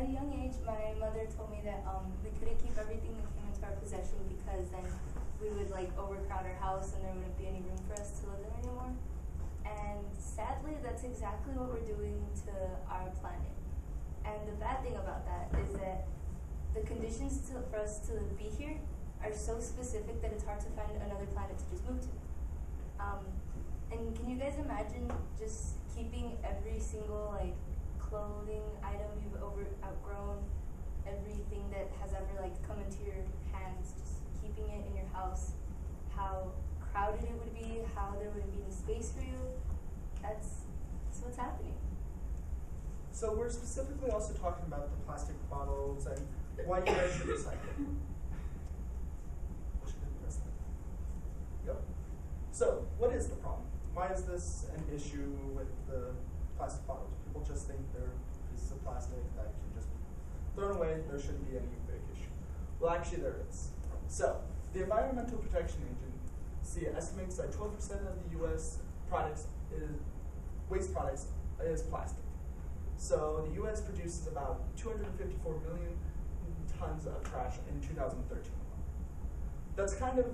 at a young age, my mother told me that we couldn't keep everything that came into our possession because then we would like overcrowd our house and there wouldn't be any room for us to live in anymore. And sadly, that's exactly what we're doing to our planet. And the bad thing about that is that the conditions for us to be here are so specific that it's hard to find another planet to just move to. And can you guys imagine just keeping every single like clothing item you've outgrown, everything that has ever like come into your hands, just keeping it in your house, how crowded it would be, how there wouldn't be any space for you? That's what's happening. So we're specifically also talking about the plastic bottles and why you guys should recycle. Yep. So what is the problem? Why is this an issue with the plastic bottles? People just think they're pieces of plastic that can just be thrown away. There shouldn't be any big issue. Well, actually there is. So the Environmental Protection Agency estimates that 12% of the U.S. waste products is plastic. So the U.S. produces about 254 million tons of trash in 2013. That's kind of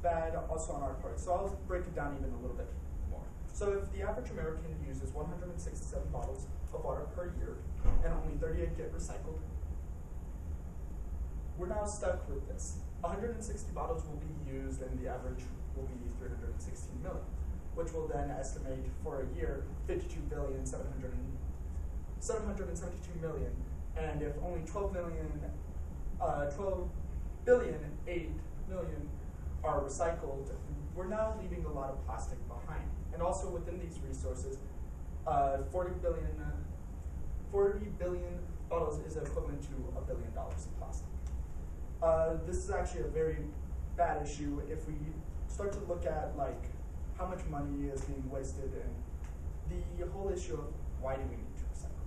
bad also on our part. So I'll break it down even a little bit more. So if the average American uses 167 bottles of water per year and only 38 get recycled, we're now stuck with this. 160 bottles will be used and the average will be 316 million, which will then estimate for a year 52,772 million. And if only 12 billion 8 million are recycled, we're now leaving a lot of plastic behind. And also within these resources, 40 billion bottles is equivalent to $1 billion of plastic. This is actually a very bad issue if we start to look at like how much money is being wasted and the whole issue of why do we need to recycle.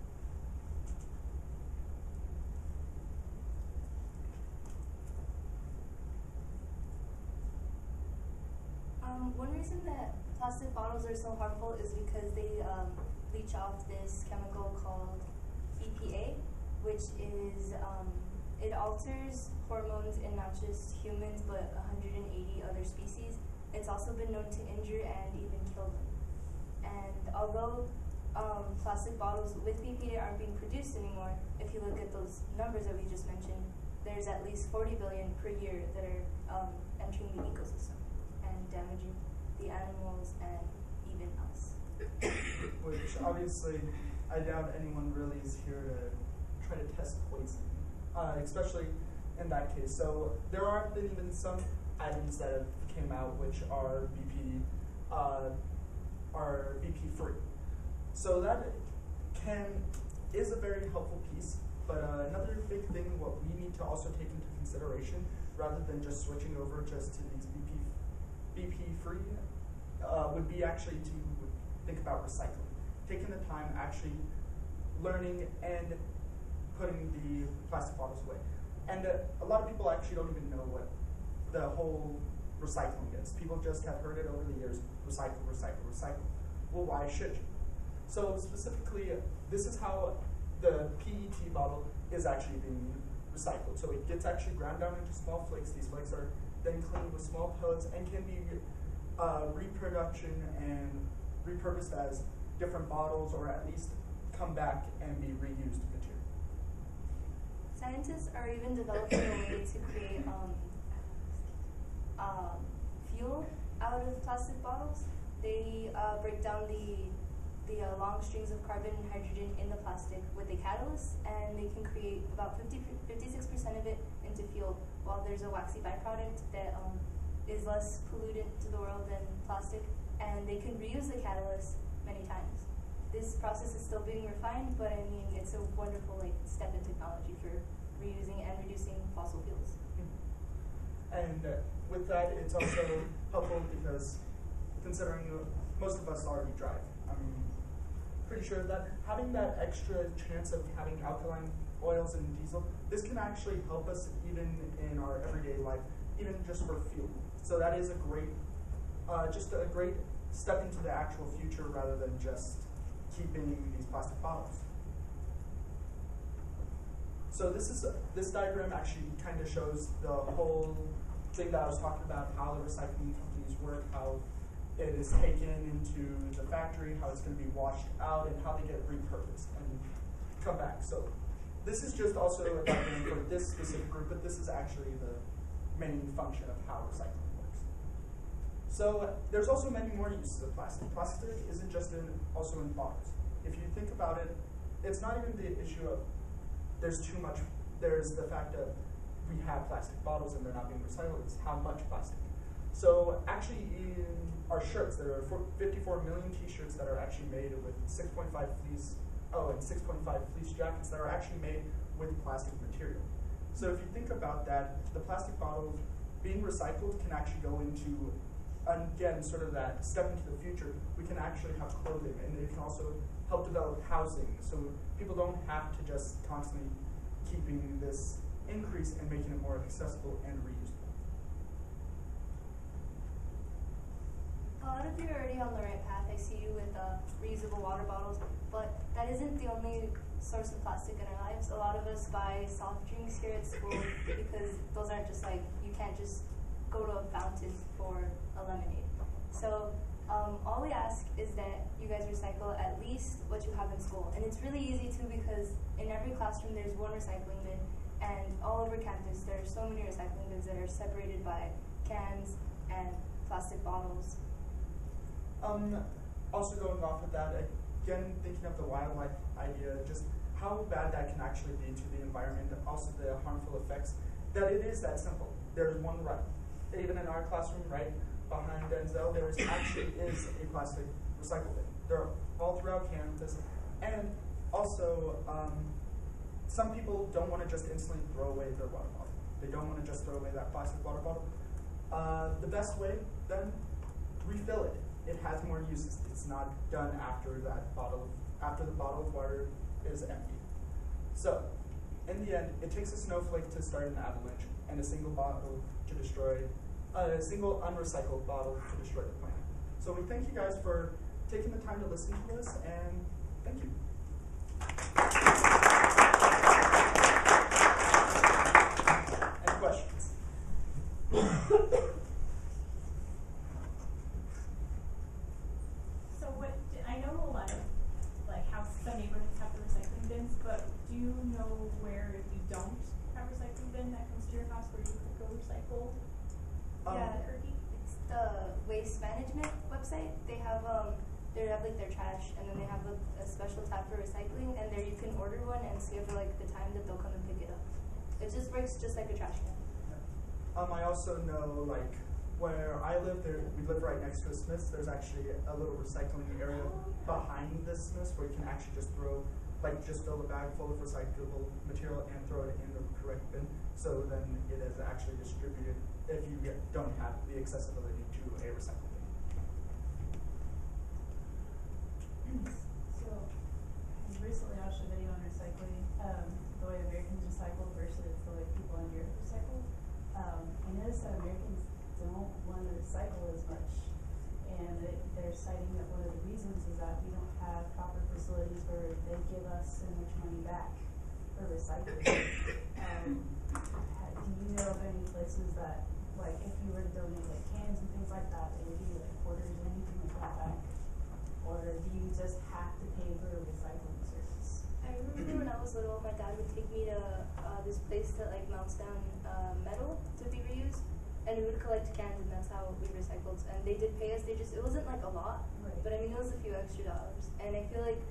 One reason that plastic bottles are so harmful is because they leach off this chemical called BPA, which is, it alters hormones in not just humans, but 180 other species. It's also been known to injure and even kill them. And although plastic bottles with BPA aren't being produced anymore, if you look at those numbers that we just mentioned, there's at least 40 billion per year that are entering the ecosystem and damaging the animals and even us. Which obviously, I doubt anyone really is here to try to test poison, especially in that case. So there are been even some items that have came out which are BP free. So that is a very helpful piece. But another big thing, what we need to also take into consideration, rather than just switching over just to these BP free, would be actually to think about recycling. Taking the time actually learning and putting the plastic bottles away. And a lot of people actually don't even know what the whole recycling is. People just have heard it over the years, recycle, recycle, recycle. Well, why should you? So specifically, this is how the PET bottle is actually being recycled. So it gets actually ground down into small flakes. These flakes are then cleaned with small pellets and can be reproduction and repurposed as different bottles, or at least come back and be reused material. Scientists are even developing a way to create fuel out of plastic bottles. They break down the long strings of carbon and hydrogen in the plastic with a catalyst, and they can create about 56% of it into fuel, while there's a waxy byproduct that is less pollutant to the world than plastic, and they can reuse the catalyst many times. This process is still being refined, but I mean, it's a wonderful step in technology for reusing and reducing fossil fuels. And with that, it's also helpful because considering most of us already drive, I'm pretty sure that having that extra chance of having alkaline oils and diesel, this can actually help us even in our everyday life, even just for fuel. So that is a great, just a great step into the actual future rather than just keeping these plastic bottles. So this diagram actually kind of shows the whole thing that I was talking about, how the recycling companies work, how it is taken into the factory, how it's going to be washed out, and how they get repurposed and come back. So this is just also a diagram for this specific group, but this is actually the main function of how recycling works. So there's also many more uses of plastic. Plastic isn't just also in bottles. If you think about it, it's not even the issue of there's too much. There's the fact of we have plastic bottles and they're not being recycled. It's how much plastic. So actually in our shirts, there are 54 million t-shirts that are actually made with 6.5 fleece, and 6.5 fleece jackets that are actually made with plastic material. So if you think about that, the plastic bottle being recycled can actually go into, again, sort of that step into the future. We can actually have clothing, and it can also help develop housing, so people don't have to just constantly keeping this increase and making it more accessible and reusable. A lot of you are already on the right path. I see you with reusable water bottles, but that isn't the only source of plastic in our lives. A lot of us buy soft drinks here at school because those aren't just like, you can't just go to a fountain for a lemonade. So all we ask is that you guys recycle at least what you have in school. And it's really easy too, because in every classroom there's one recycling bin, and all over campus there are so many recycling bins that are separated by cans and plastic bottles. Also going off of that, again, thinking of the wildlife idea, just how bad that can actually be to the environment, also the harmful effects, that it is that simple. There's one right. Even in our classroom, right behind Denzel, there actually is a plastic recycle bin. They're all throughout campus. And also, some people don't want to just instantly throw away their water bottle. They don't want to just throw away that plastic water bottle. The best way, then, refill it. It has more uses. It's not done after the bottle of water is empty. So, in the end, it takes a snowflake to start an avalanche, and a single unrecycled bottle to destroy the planet. So we thank you guys for taking the time to listen to us, and thank you. Any questions? I know a lot of how some neighborhoods have the recycling bins, but do you know where if you don't have a recycling bin that comes to your house where you could go recycle? Yeah, it's the waste management website. They have like their trash, and then they have a special tab for recycling, and there you can order one and schedule the time that they'll come and pick it up. It just works just like a trash can. I also know where I live, we live right next to a Smith's. There's actually a little recycling area behind the Smith's where you can actually just throw, just fill a bag full of recyclable material and throw it in the correct bin. So then it is actually distributed if you don't have the accessibility to a recycle bin. So, recently I watched a video on recycling, the way Americans recycle versus the way people in Europe recycle. I noticed that Americans don't want to recycle as much, and they're citing that one of the reasons is that we don't have proper facilities where they give us so much money back for recycling. Do you know of any places that, if you were to donate cans and things like that, they would give you quarters or anything like that back? Or do you just have to pay for a recycling service? I remember when I was little, my dad would take me to this place that melts down metal to be reused. And we would collect cans, and that's how we recycled. And they did pay us. It wasn't a lot, right. But I mean, it was a few extra dollars. And I feel like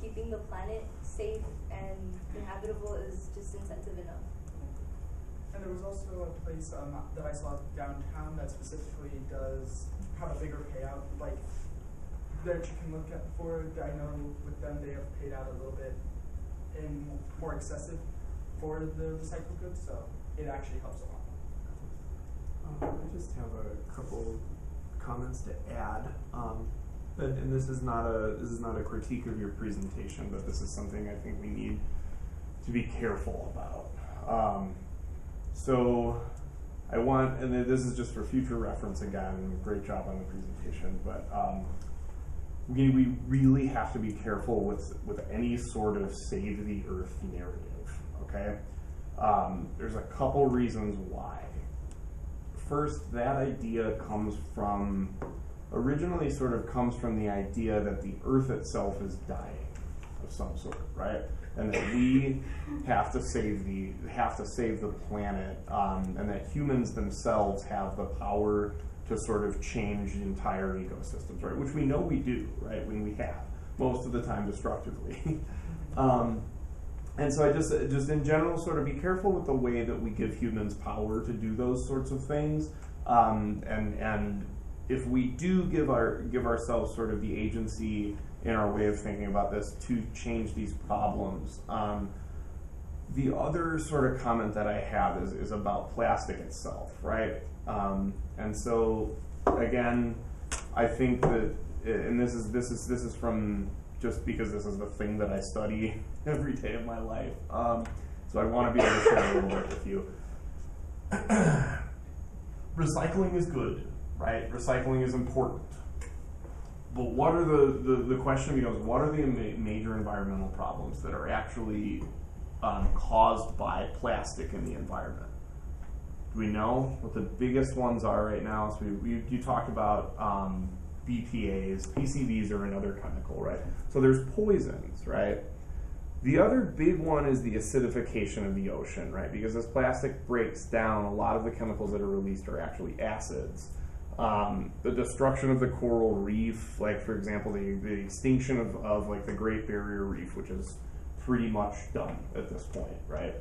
keeping the planet safe and inhabitable is just incentive enough. And there was also a place that I saw downtown that specifically does have a bigger payout, that you can look at for. I know with them they have paid out a little bit in more excessive for the recycled goods, so it actually helps a lot. I just have a couple comments to add, and this is not a critique of your presentation, but this is something I think we need to be careful about. So I want, and this is just for future reference again. Great job on the presentation, but we really have to be careful with any sort of save the earth narrative, okay? There's a couple reasons why. First, that idea originally sort of comes from the idea that the earth itself is dying of some sort, right? And that we have to save the planet, and that humans themselves have the power to sort of change the entire ecosystems, right? Which we know we do, right? When we have, most of the time destructively. And so I just in general sort of be careful with the way that we give humans power to do those sorts of things. And if we do give ourselves sort of the agency in our way of thinking about this to change these problems. The other sort of comment that I have is about plastic itself, right? And so again, I think that, and this is from just because this is the thing that I study every day of my life. So I want to be able to share a little bit with you. Recycling is good, right? Recycling is important. But what are the question becomes, what are the major environmental problems that are actually caused by plastic in the environment? Do we know what the biggest ones are right now? So you talked about BPAs, PCBs are another chemical, right? So there's poisons, right? The other big one is the acidification of the ocean, right? Because as plastic breaks down, a lot of the chemicals that are released are actually acids. The destruction of the coral reef, like for example, the extinction of like the Great Barrier Reef, which is pretty much done at this point, right?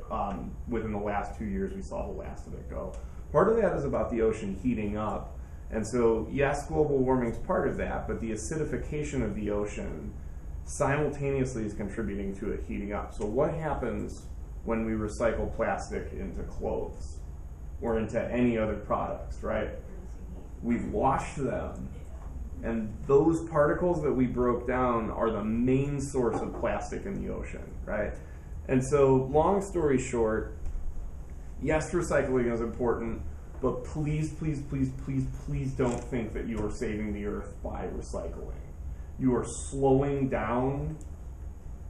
Within the last 2 years, we saw the last of it go. Part of that is about the ocean heating up. And so, yes, global warming is part of that, but the acidification of the ocean simultaneously is contributing to it heating up. So what happens when we recycle plastic into clothes or into any other products, right? We've washed them, and those particles that we broke down are the main source of plastic in the ocean, right? And so, long story short, yes, recycling is important, but please, please, please, please, please don't think that you are saving the earth by recycling. You are slowing down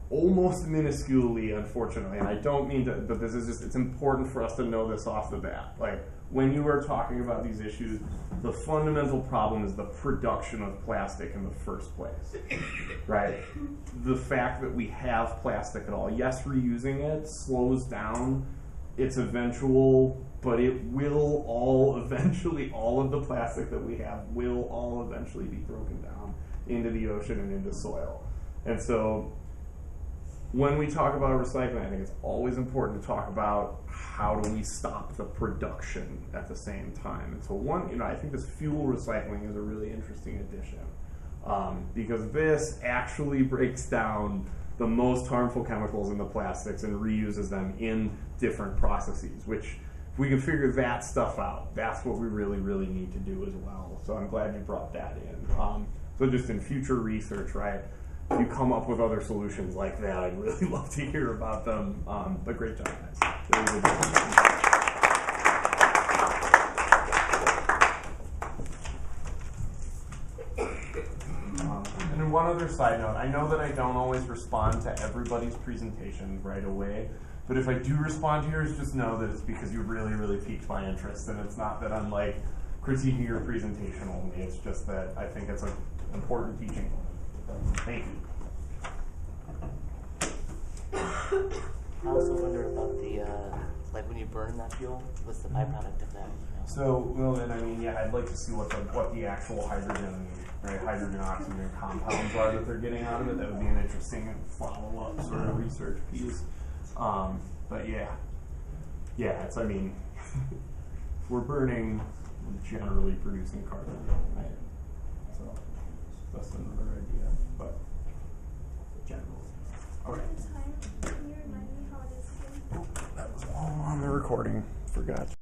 almost minusculely, unfortunately, and I don't mean to, but this is just, it's important for us to know this off the bat. Like, when you are talking about these issues, the fundamental problem is the production of plastic in the first place, right? The fact that we have plastic at all, yes, reusing it slows down its eventual, but it will all eventually, all of the plastic that we have will all eventually be broken down into the ocean and into soil. And so when we talk about recycling, I think it's always important to talk about how do we stop the production at the same time. And so I think this fuel recycling is a really interesting addition because this actually breaks down the most harmful chemicals in the plastics and reuses them in different processes, which if we can figure that stuff out, that's what we really, really need to do as well. So I'm glad you brought that in. So just in future research, right, if you come up with other solutions like that, I'd really love to hear about them. But great job, guys. Really good job. And then one other side note, I know that I don't always respond to everybody's presentation right away, but if I do respond to yours, just know that it's because you really, really piqued my interest, and it's not that I'm like critiquing your presentation only, it's just that I think it's an important teaching moment. Thank you. I also wonder about the, like when you burn that fuel, what's the byproduct of that? You know? So, well, and I mean, yeah, I'd like to see what the actual hydrogen, right, hydrogen oxygen compounds are that they're getting out of it. That would be an interesting follow-up sort of research piece. But yeah, it's, I mean, we're burning, we're generally producing carbon, right? So that's another idea, but generally. Okay. Can you remind me how it is again? That was all on the recording. Forgot.